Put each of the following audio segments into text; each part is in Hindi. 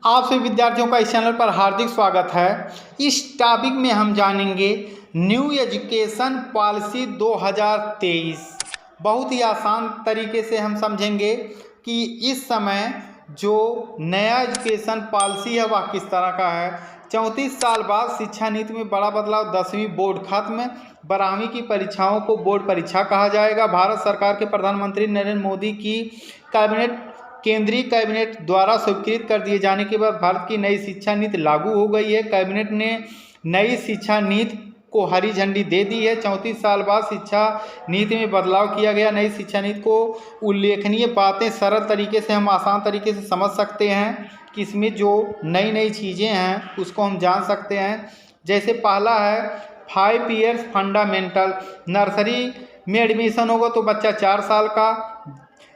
आप सभी विद्यार्थियों का इस चैनल पर हार्दिक स्वागत है। इस टॉपिक में हम जानेंगे न्यू एजुकेशन पॉलिसी 2023। बहुत ही आसान तरीके से हम समझेंगे कि इस समय जो नया एजुकेशन पॉलिसी है वह किस तरह का है। 34 साल बाद शिक्षा नीति में बड़ा बदलाव, 10वीं बोर्ड खत्म, 12वीं की परीक्षाओं को बोर्ड परीक्षा कहा जाएगा। भारत सरकार के प्रधानमंत्री नरेंद्र मोदी की केंद्रीय कैबिनेट द्वारा स्वीकृत कर दिए जाने के बाद भारत की नई शिक्षा नीति लागू हो गई है। कैबिनेट ने नई शिक्षा नीति को हरी झंडी दे दी है। 34 साल बाद शिक्षा नीति में बदलाव किया गया। नई शिक्षा नीति को उल्लेखनीय बातें सरल तरीके से हम आसान तरीके से समझ सकते हैं कि इसमें जो नई नई चीज़ें हैं उसको हम जान सकते हैं। जैसे पहला है 5 ईयर्स फंडामेंटल। नर्सरी में एडमिशन होगा तो बच्चा 4 साल का,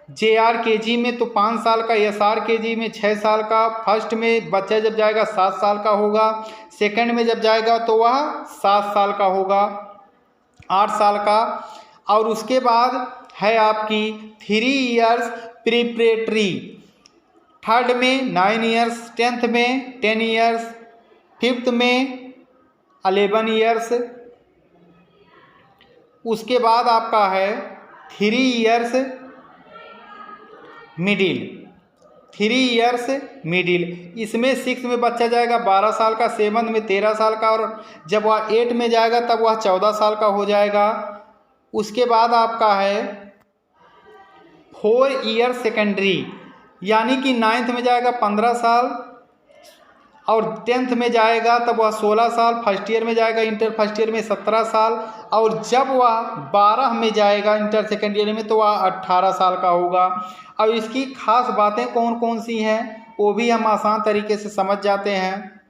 JRKG में तो 5 साल का, SRKG में 6 साल का। फर्स्ट में बच्चा जब जाएगा 7 साल का होगा, सेकंड में जब जाएगा तो वह 7 साल का होगा, 8 साल का। और उसके बाद है आपकी 3 इयर्स प्रिपरेटरी, थर्ड में 9 इयर्स, 10th में 10 इयर्स, 5th में 11 इयर्स। उसके बाद आपका है 3 इयर्स मिडिल, 3 इयर्स मिडिल। इसमें 6 में बच्चा जाएगा 12 साल का, 7 में 13 साल का, और जब वह 8 में जाएगा तब वह 14 साल का हो जाएगा। उसके बाद आपका है 4 ईयर सेकेंडरी, यानी कि 9th में जाएगा 15 साल और 10th में जाएगा तब वह 16 साल। फर्स्ट ईयर में जाएगा इंटर फर्स्ट ईयर में 17 साल, और जब वह 12 में जाएगा इंटर सेकेंड ईयर में तो वह 18 साल का होगा। और इसकी खास बातें कौन कौन सी हैं वो भी हम आसान तरीके से समझ जाते हैं।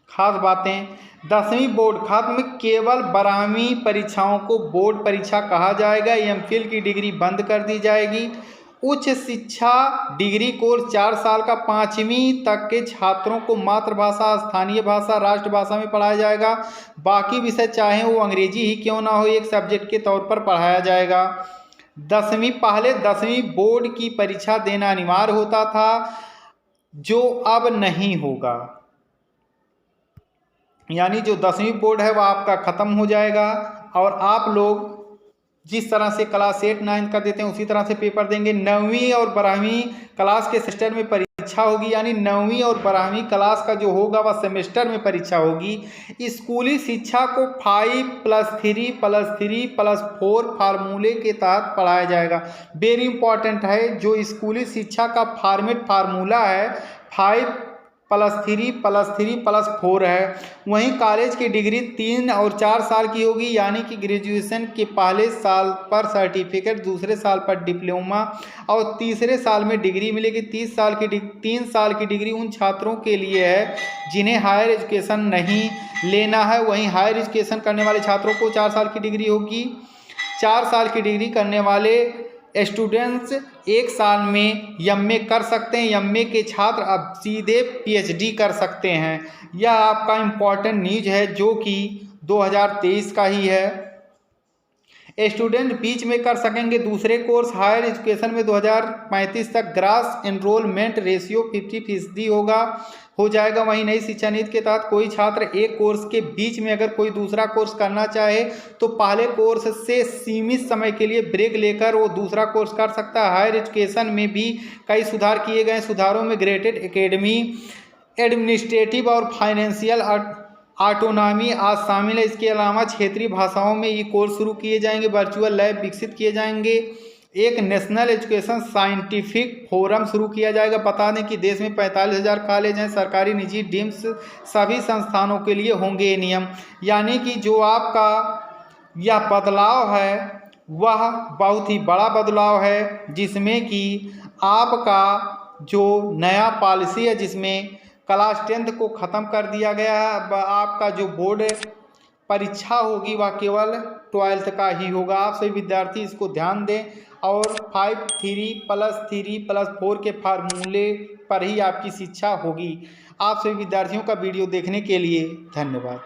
खास बातें, 10वीं बोर्ड खत्म, केवल 12वीं परीक्षाओं को बोर्ड परीक्षा कहा जाएगा। MPhil की डिग्री बंद कर दी जाएगी। उच्च शिक्षा डिग्री कोर्स 4 साल का 5वीं तक के छात्रों को मातृभाषा, स्थानीय भाषा, राष्ट्रभाषा में पढ़ाया जाएगा। बाकी विषय चाहे वो अंग्रेजी ही क्यों ना हो, एक सब्जेक्ट के तौर पर पढ़ाया जाएगा। पहले 10वीं बोर्ड की परीक्षा देना अनिवार्य होता था, जो अब नहीं होगा। यानी जो 10वीं बोर्ड है वह आपका ख़त्म हो जाएगा और आप लोग जिस तरह से क्लास 8, 9 का देते हैं उसी तरह से पेपर देंगे। 9वीं और 12वीं क्लास के सेमेस्टर में परीक्षा होगी, यानी 9वीं और 12वीं क्लास का जो होगा वह सेमेस्टर में परीक्षा होगी। स्कूली शिक्षा को 5+3+3+4 फार्मूले के तहत पढ़ाया जाएगा। वेरी इंपॉर्टेंट है, जो स्कूली शिक्षा का फार्मूला है 5+3+3+4 है। वहीं कॉलेज की डिग्री 3 और 4 साल की होगी, यानी कि ग्रेजुएशन के पहले साल पर सर्टिफिकेट, दूसरे साल पर डिप्लोमा और तीसरे साल में डिग्री मिलेगी। 3 साल की डिग्री उन छात्रों के लिए है जिन्हें हायर एजुकेशन नहीं लेना है। वहीं हायर एजुकेशन करने वाले छात्रों को 4 साल की डिग्री होगी। 4 साल की डिग्री करने वाले स्टूडेंट्स 1 साल में MA कर सकते हैं। MA के छात्र अब सीधे PhD कर सकते हैं। यह आपका इम्पॉर्टेंट न्यूज़ है जो कि 2023 का ही है। स्टूडेंट बीच में कर सकेंगे दूसरे कोर्स। हायर एजुकेशन में 2035 तक ग्रास एनरोलमेंट रेशियो 50% हो जाएगा। वहीं नई शिक्षा नीति के तहत कोई छात्र एक कोर्स के बीच में अगर कोई दूसरा कोर्स करना चाहे तो पहले कोर्स से सीमित समय के लिए ब्रेक लेकर वो दूसरा कोर्स कर सकता है। हायर एजुकेशन में भी कई सुधार किए गए। सुधारों में ग्रेडेड एकेडमी, एडमिनिस्ट्रेटिव और फाइनेंशियल ऑटोनॉमी आज शामिल है। इसके अलावा क्षेत्रीय भाषाओं में ये कोर्स शुरू किए जाएंगे। वर्चुअल लैब विकसित किए जाएंगे। एक नेशनल एजुकेशन साइंटिफिक फोरम शुरू किया जाएगा। बता दें कि देश में 45,000 कॉलेज हैं, सरकारी, निजी, डीम्स सभी संस्थानों के लिए होंगे ये नियम। यानी कि जो आपका यह बदलाव है वह बहुत ही बड़ा बदलाव है, जिसमें कि आपका जो नया पॉलिसी है जिसमें क्लास 10th को ख़त्म कर दिया गया है। अब आपका जो बोर्ड परीक्षा होगी वह केवल 12th का ही होगा। आप सभी विद्यार्थी इसको ध्यान दें और 5+3+3+4 के फार्मूले पर ही आपकी शिक्षा होगी। आप सभी विद्यार्थियों का वीडियो देखने के लिए धन्यवाद।